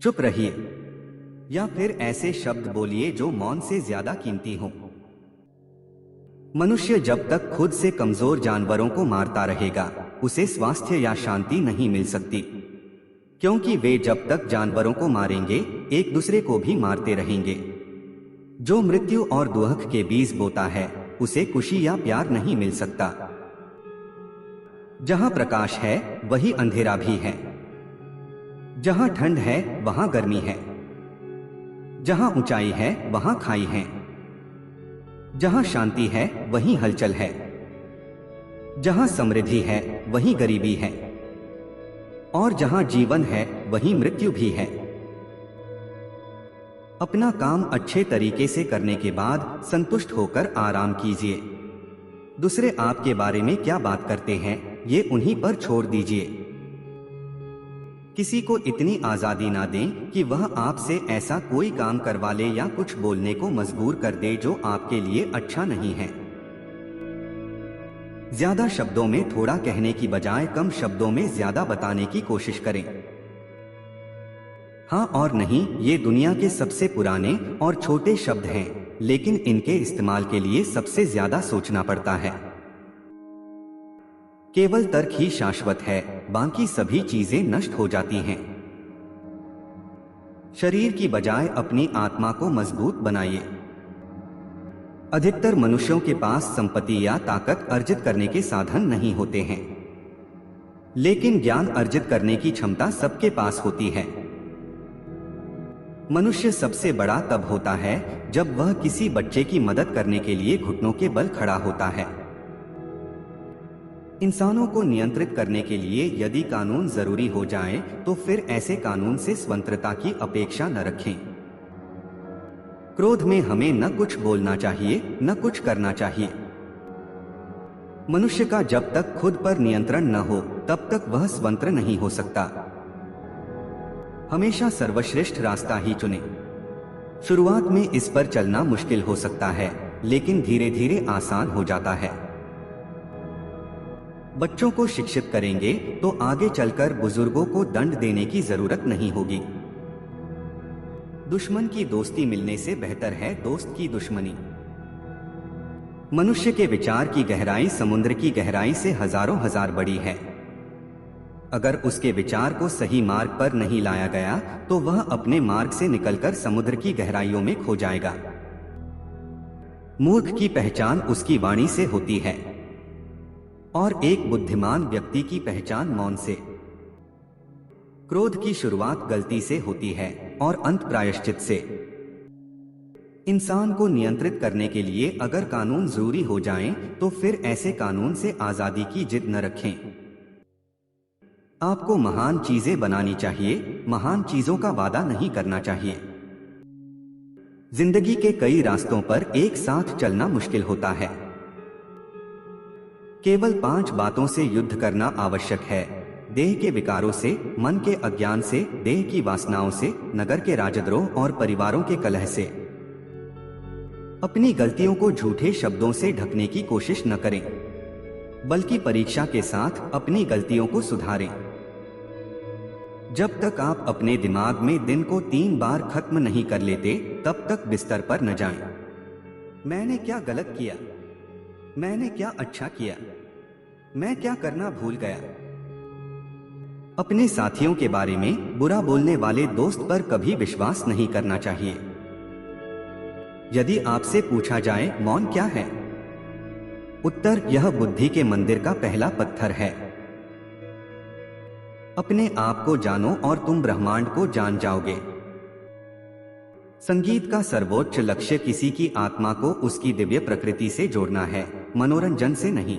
चुप रहिए, या फिर ऐसे शब्द बोलिए जो मौन से ज्यादा कीमती हों। मनुष्य जब तक खुद से कमजोर जानवरों को मारता रहेगा, उसे स्वास्थ्य या शांति नहीं मिल सकती, क्योंकि वे जब तक जानवरों को मारेंगे, एक दूसरे को भी मारते रहेंगे। जो मृत्यु और दुख के बीज बोता है, उसे खुशी या प्यार नहीं मिल सकता। जहां प्रकाश है, वही अंधेरा भी है। जहां ठंड है, वहां गर्मी है। जहां ऊंचाई है, वहां खाई है। जहां शांति है, वहीं हलचल है। जहां समृद्धि है, वहीं गरीबी है। और जहां जीवन है, वहीं मृत्यु भी है। अपना काम अच्छे तरीके से करने के बाद संतुष्ट होकर आराम कीजिए। दूसरे आपके बारे में क्या बात करते हैं, ये उन्हीं पर छोड़ दीजिए। किसी को इतनी आजादी ना दें कि वह आपसे ऐसा कोई काम करवा ले या कुछ बोलने को मजबूर कर दे जो आपके लिए अच्छा नहीं है। ज्यादा शब्दों में थोड़ा कहने की बजाय कम शब्दों में ज्यादा बताने की कोशिश करें। हाँ और नहीं, ये दुनिया के सबसे पुराने और छोटे शब्द हैं, लेकिन इनके इस्तेमाल के लिए सबसे ज्यादा सोचना पड़ता है। केवल तर्क ही शाश्वत है, बाकी सभी चीजें नष्ट हो जाती हैं। शरीर की बजाय अपनी आत्मा को मजबूत बनाइए। अधिकतर मनुष्यों के पास संपत्ति या ताकत अर्जित करने के साधन नहीं होते हैं, लेकिन ज्ञान अर्जित करने की क्षमता सबके पास होती है। मनुष्य सबसे बड़ा तब होता है जब वह किसी बच्चे की मदद करने के लिए घुटनों के बल खड़ा होता है। इंसानों को नियंत्रित करने के लिए यदि कानून जरूरी हो जाए, तो फिर ऐसे कानून से स्वतंत्रता की अपेक्षा न रखें। क्रोध में हमें न कुछ बोलना चाहिए, न कुछ करना चाहिए। मनुष्य का जब तक खुद पर नियंत्रण न हो, तब तक वह स्वतंत्र नहीं हो सकता। हमेशा सर्वश्रेष्ठ रास्ता ही चुनें। शुरुआत में इस पर चलना मुश्किल हो सकता है, लेकिन धीरे धीरे आसान हो जाता है। बच्चों को शिक्षित करेंगे तो आगे चलकर बुजुर्गों को दंड देने की जरूरत नहीं होगी। दुश्मन की दोस्ती मिलने से बेहतर है दोस्त की दुश्मनी। मनुष्य के विचार की गहराई समुद्र की गहराई से हजारों हजार बड़ी है। अगर उसके विचार को सही मार्ग पर नहीं लाया गया, तो वह अपने मार्ग से निकलकर समुद्र की गहराइयों में खो जाएगा। मूर्ख की पहचान उसकी वाणी से होती है, और एक बुद्धिमान व्यक्ति की पहचान मौन से। क्रोध की शुरुआत गलती से होती है और अंत प्रायश्चित से। इंसान को नियंत्रित करने के लिए अगर कानून जरूरी हो जाएं, तो फिर ऐसे कानून से आजादी की जिद न रखें। आपको महान चीजें बनानी चाहिए, महान चीजों का वादा नहीं करना चाहिए। जिंदगी के कई रास्तों पर एक साथ चलना मुश्किल होता है। केवल 5 बातों से युद्ध करना आवश्यक है: देह के विकारों से, मन के अज्ञान से, देह की वासनाओं से, नगर के राजद्रोह और परिवारों के कलह से। अपनी गलतियों को झूठे शब्दों से ढकने की कोशिश न करें, बल्कि परीक्षा के साथ अपनी गलतियों को सुधारें। जब तक आप अपने दिमाग में दिन को 3 बार खत्म नहीं कर लेते, तब तक बिस्तर पर न जाएं। मैंने क्या गलत किया? मैंने क्या अच्छा किया? मैं क्या करना भूल गया? अपने साथियों के बारे में बुरा बोलने वाले दोस्त पर कभी विश्वास नहीं करना चाहिए। यदि आपसे पूछा जाए मौन क्या है, उत्तर यह बुद्धि के मंदिर का पहला पत्थर है। अपने आप को जानो और तुम ब्रह्मांड को जान जाओगे। संगीत का सर्वोच्च लक्ष्य किसी की आत्मा को उसकी दिव्य प्रकृति से जोड़ना है, मनोरंजन से नहीं।